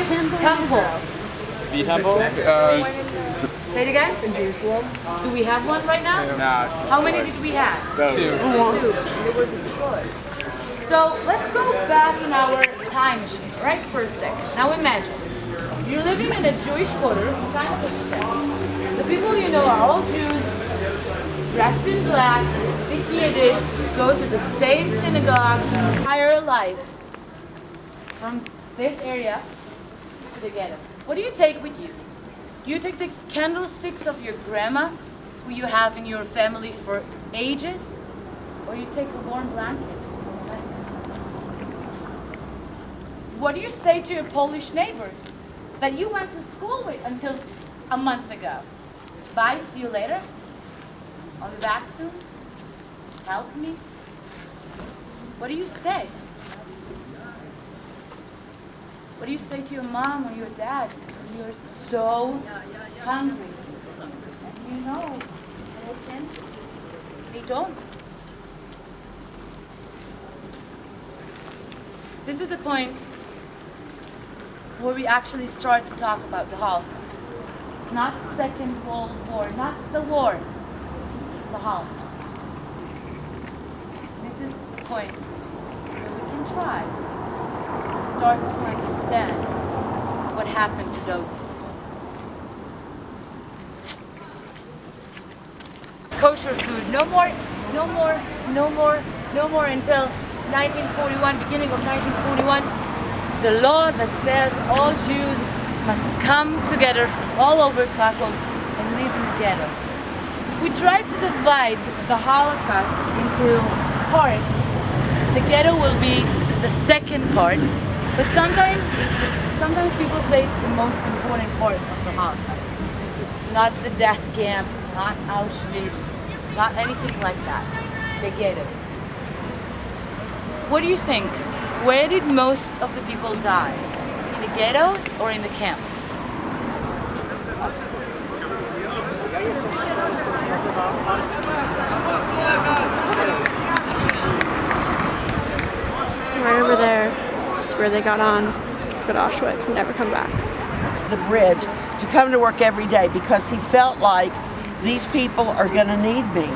Temple. The temple? Say it again? In Jerusalem. Do we have one right now? Nah. How many did we have? Two. Two. It was destroyed. So let's go back in our time machine, right, for a second. Now imagine, you're living in a Jewish quarter, kind of a shtetl. The people you know are all Jews, dressed in black, speak Yiddish, go to the same synagogue, entire life. From this area to the ghetto. What do you take with you? Do you take the candlesticks of your grandma, who you have in your family for ages? Or you take a warm blanket? What do you say to your Polish neighbor that you went to school with until a month ago? Bye, see you later? I'll be back soon? Help me? What do you say? What do you say to your mom or your dad when you're so hungry? And you know, they don't. This is the point where we actually start to talk about the Holocaust. Not Second World War, not the war, the Holocaust. This is the point where we can try to start to understand what happened to those people. Kosher food, no more until 1941, beginning of 1941, the law that says all Jews must come together from all over Krakow and live in the ghetto. If we try to divide the Holocaust into parts, the ghetto will be the second part, but sometimes people say it's the most important part of the Holocaust. Not the death camp, not Auschwitz, not anything like that. The ghetto. What do you think? Where did most of the people die? In the ghettos or in the camps? Right over there is where they got on to go to Auschwitz and never come back. The bridge to come to work every day because he felt like these people are going to need me.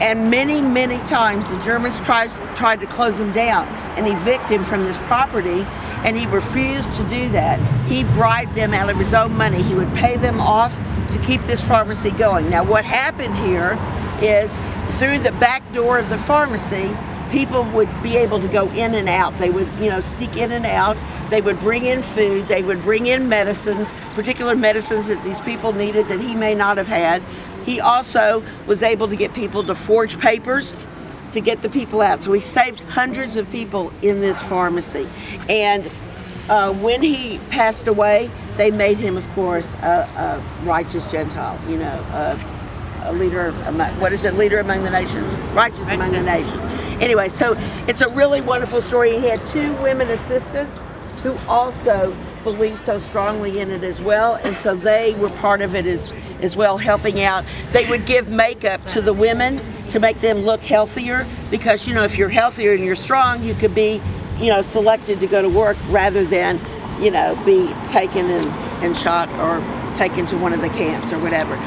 And many, many times the Germans tried to close him down and evict him from this property, and he refused to do that. He bribed them out of his own money. He would pay them off to keep this pharmacy going. Now what happened here is through the back door of the pharmacy, people would be able to go in and out. They would, sneak in and out. They would bring in food. They would bring in medicines, particular medicines that these people needed that he may not have had. He also was able to get people to forge papers to get the people out. So he saved hundreds of people in this pharmacy. And when he passed away, they made him, of course, a righteous Gentile, a leader, leader among the nations, righteous among the nations. Anyway, so it's a really wonderful story. He had two women assistants who also believed so strongly in it as well, and so they were part of it as well, helping out. They would give makeup to the women to make them look healthier, because if you're healthier and you're strong, you could be selected to go to work rather than be taken and shot or taken to one of the camps or whatever.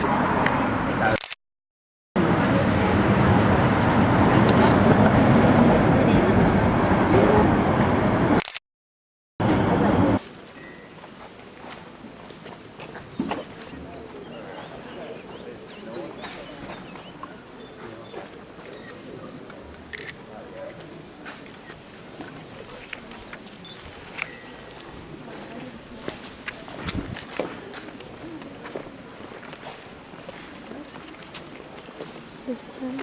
This is him.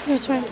It's fine.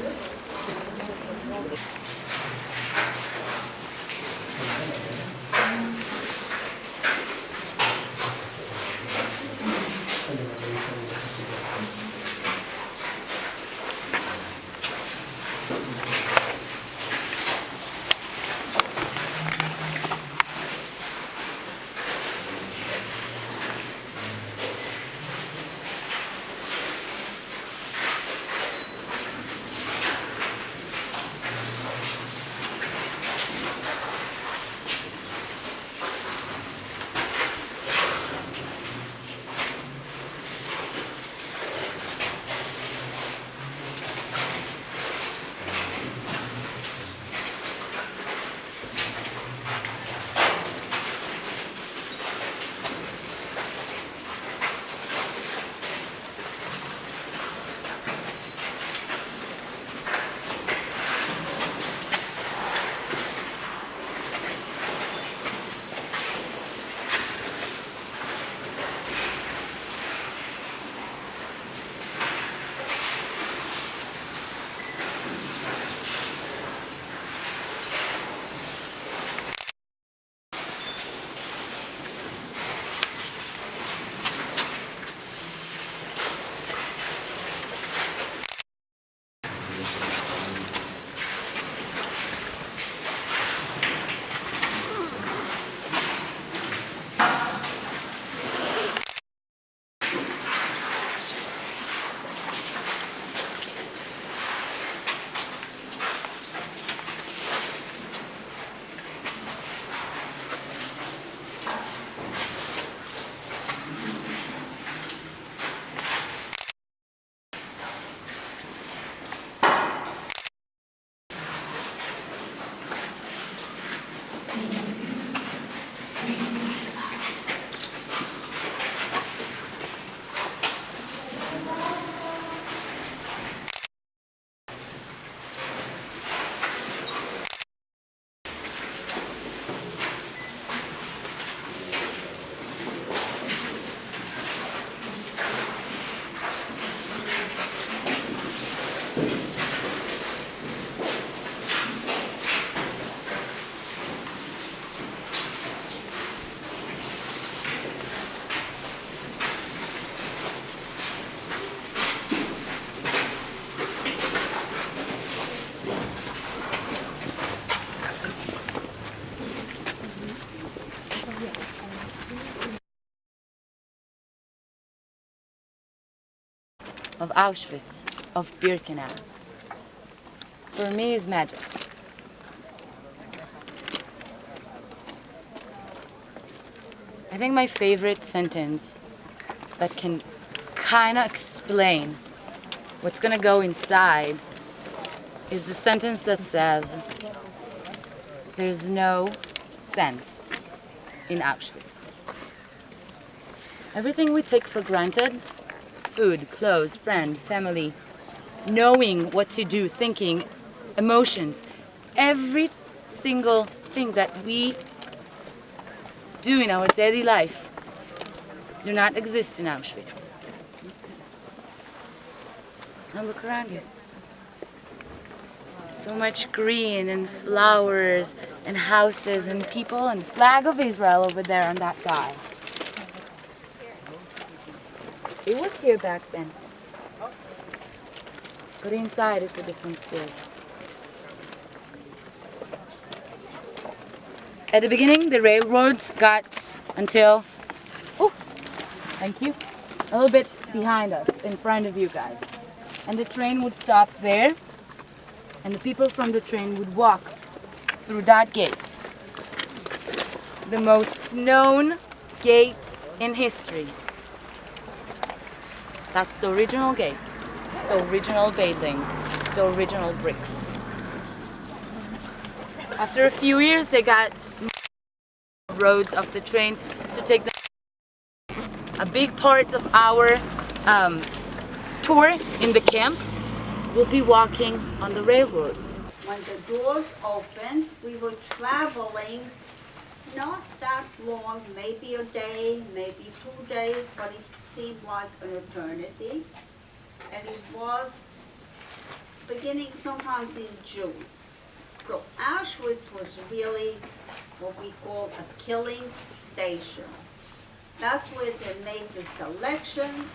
Of Auschwitz, of Birkenau, for me is magic. I think my favorite sentence that can kind of explain what's gonna go inside is the sentence that says, there's no sense in Auschwitz. Everything we take for granted, food, clothes, friend, family, knowing what to do, thinking, emotions, every single thing that we do in our daily life do not exist in Auschwitz. Now look around you. So much green and flowers and houses and people and the flag of Israel over there on that guy. It was here back then. But inside it's a different story. At the beginning, the railroads got until, oh, thank you, a little bit behind us, in front of you guys. And the train would stop there, and the people from the train would walk through that gate. The most known gate in history. That's the original gate, the original building, the original bricks. After a few years, they got roads of the train to take a big part of our tour in the camp. We'll be walking on the railroads. When the doors opened, we were traveling not that long, maybe a day, maybe 2 days, but it seemed like an eternity. And it was beginning sometimes in June. So Auschwitz was really what we call a killing station. That's where they made the selections,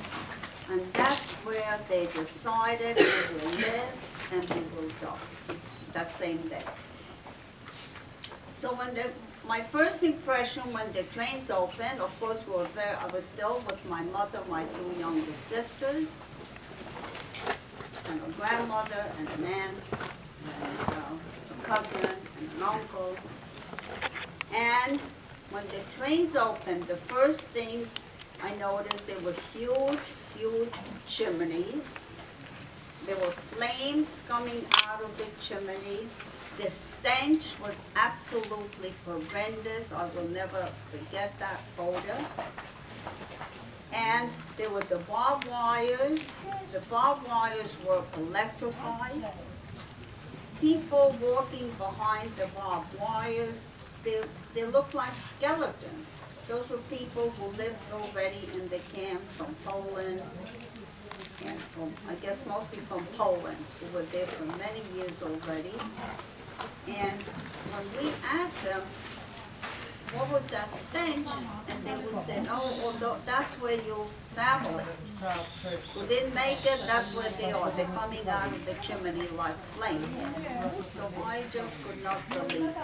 and that's where they decided we will live and we will die that same day. So my first impression when the trains opened, of course, I was still with my mother, my two younger sisters, and a grandmother, and an aunt, and a cousin, and an uncle. And when the trains opened, the first thing I noticed, there were huge, huge chimneys. There were flames coming out of the chimney. The stench was absolutely horrendous. I will never forget that odor. And there were the barbed wires. The barbed wires were electrified. People walking behind the barbed wires, they looked like skeletons. Those were people who lived already in the camp from Poland, and from, I guess mostly from Poland, who were there for many years already. And when we asked them, what was that stench? And they would say, oh, well, that's where your family who didn't make it, that's where they are. They're coming out of the chimney like flame. So I just could not believe it.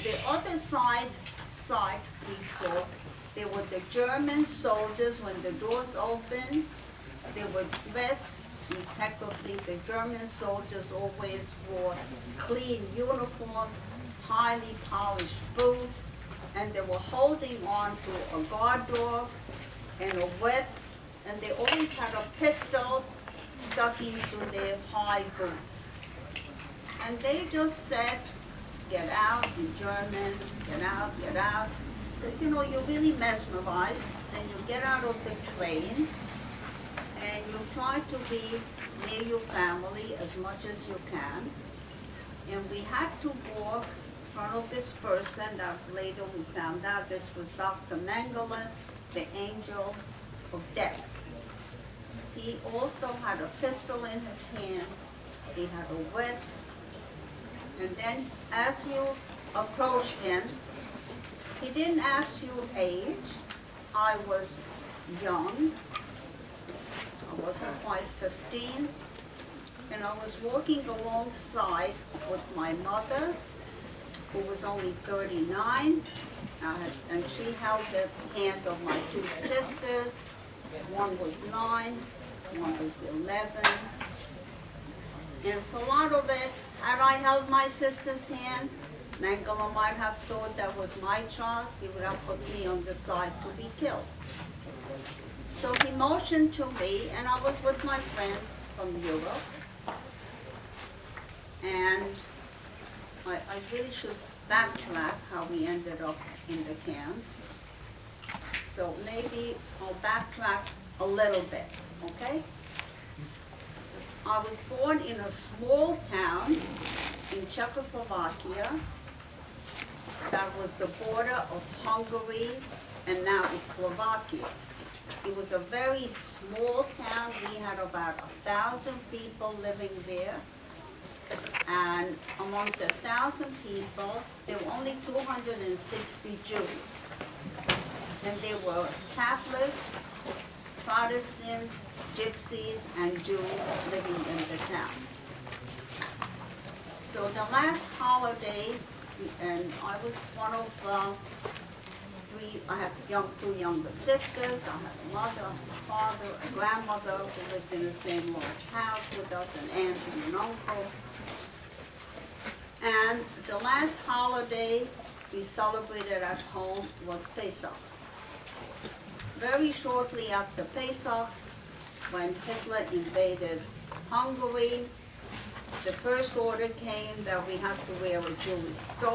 The other side we saw, there were the German soldiers. When the doors opened, they were dressed impeccably. The German soldiers always wore clean uniforms, highly polished boots, and they were holding on to a guard dog and a whip, and they always had a pistol stuck into their high boots. And they just said, get out in German, get out, get out. So, you know, you're really mesmerized, and you get out of the train, and you try to be near your family as much as you can. And we had to walk in front of this person that later we found out this was Dr. Mengele, the angel of death. He also had a pistol in his hand, he had a whip, and then as you approached him, he didn't ask you age. I was young. I wasn't quite 15. And I was walking alongside with my mother, who was only 39. And she held the hand of my two sisters. One was 9, one was 11. And so a lot of it, had I held my sister's hand, Mengele might have thought that was my child. He would have put me on the side to be killed. So he motioned to me, and I was with my friends from Europe. And I really should backtrack how we ended up in the camps. So maybe I'll backtrack a little bit, okay? I was born in a small town in Czechoslovakia that was the border of Hungary and now it's Slovakia. It was a very small town. We had about 1,000 people living there. And amongst 1,000 people, there were only 260 Jews. And there were Catholics, Protestants, Gypsies, and Jews living in the town. So the last holiday, and I was one of three, I had two younger sisters, I had a mother, a father, a grandmother who lived in the same large house with us, an aunt and an uncle. And the last holiday we celebrated at home was Pesach. Very shortly after Pesach, when Hitler invaded Hungary, the first order came that we had to wear a Jewish star.